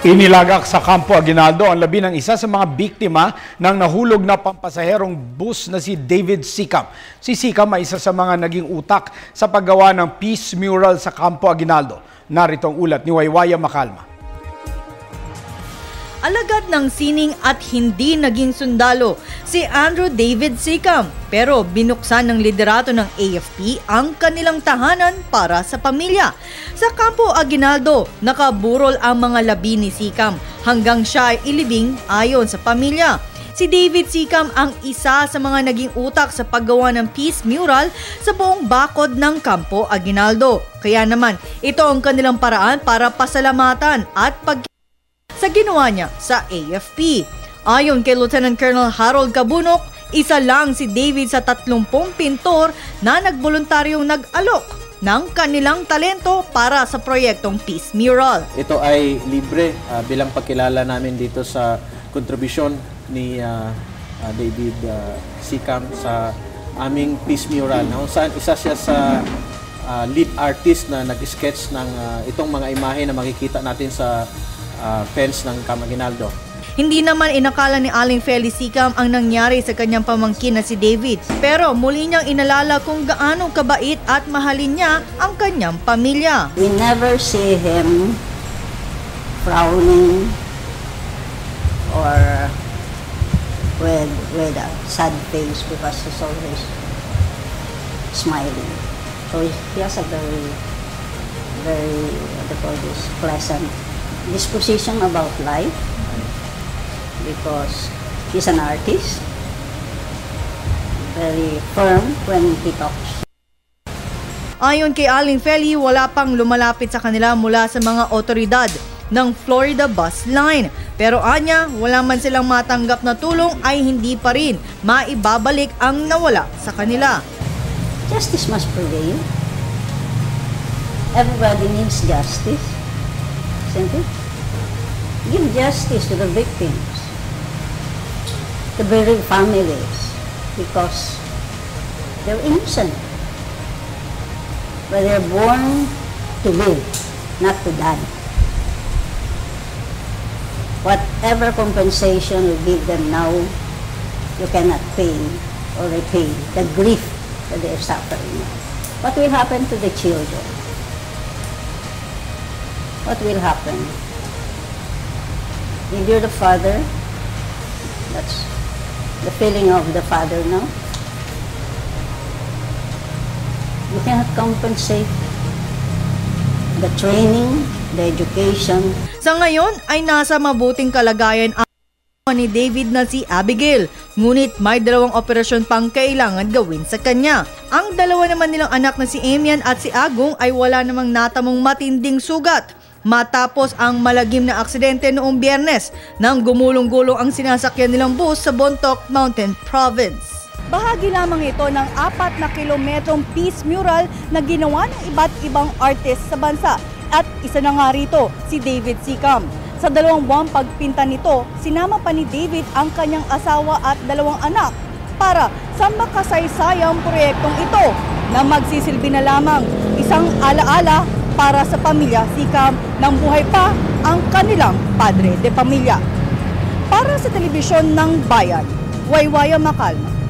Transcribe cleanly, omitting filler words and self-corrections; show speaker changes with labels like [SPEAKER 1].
[SPEAKER 1] Inilagak sa Campo Aguinaldo ang labi ng isa sa mga biktima ng nahulog na pampasaherong bus na si David Sikam. Si Sikam ay isa sa mga naging utak sa paggawa ng peace mural sa Campo Aguinaldo. Narito ang ulat ni Waywaya Macalma.
[SPEAKER 2] Alagad ng sining at hindi naging sundalo si Andrew David Sikam, pero binuksan ng liderato ng AFP ang kanilang tahanan para sa pamilya. Sa Campo Aguinaldo, nakaburol ang mga labi ni Sikam hanggang siya ay ilibing ayon sa pamilya. Si David Sikam ang isa sa mga naging utak sa paggawa ng peace mural sa buong bakod ng Campo Aguinaldo. Kaya naman, ito ang kanilang paraan para pasalamatan at sa ginawa niya sa AFP. Ayon kay Lieutenant Colonel Harold Cabunok, isa lang si David sa 30 pintor na nagboluntaryong nag-alok ng kanilang talento para sa proyektong peace mural.
[SPEAKER 3] Ito ay libre bilang pagkilala namin dito sa kontribusyon ni David Sikam sa aming peace mural. Na kung saan isa siya sa lead artist na nag-sketch ng itong mga imahe na makikita natin sa fence ng Campo Aguinaldo.
[SPEAKER 2] Hindi naman inakala ni Aling Feli Sikam ang nangyari sa kanyang pamangkin na si David. Pero muli niyang inalala kung gaano kabait at mahalin niya ang kanyang pamilya.
[SPEAKER 4] We never see him frowning or with a sad face because he's always smiling. So he has a very, what do you call this, pleasant disposition about life because he's an artist, very firm when he talks.
[SPEAKER 2] Ayon kay Aling Feli, wala pang lumalapit sa kanila mula sa mga otoridad ng Florida Bus Line. Pero anya, wala man silang matanggap na tulong ay hindi pa rin maibabalik ang nawala sa kanila.
[SPEAKER 4] Justice must prevail. Everybody needs justice. Isn't it? Give justice to the victims, the bereaved families, because they're innocent. But they're born to live, not to die. Whatever compensation you give them now, you cannot pay or repay the grief that they're suffering. What will happen to the children? What will happen? If you're the father, that's the feeling of the father now. You cannot compensate the training, the education.
[SPEAKER 2] Sa ngayon ay nasa mabuting kalagayan ang ni David na si Abigail. Ngunit may 2 operasyon pang kailangan gawin sa kanya. Ang 2 naman nilang anak na si Amian at si Agong ay wala namang natamong matinding sugat matapos ang malagim na aksidente noong Biyernes nang gumulong-gulong ang sinasakyan nilang bus sa Bontoc Mountain Province. Bahagi lamang ito ng 4 na kilometrong peace mural na ginawa ng iba't ibang artist sa bansa. At isa na nga rito, si David Sikam. Sa 2 buwang pagpinta nito, sinama pa ni David ang kanyang asawa at 2 anak para sa makasaysayang proyektong ito na magsisilbi na lamang isang alaala para sa pamilya Sikam nang buhay pa ang kanilang padre de pamilya. Para sa telebisyon ng Bayan, Waywaya Macalma.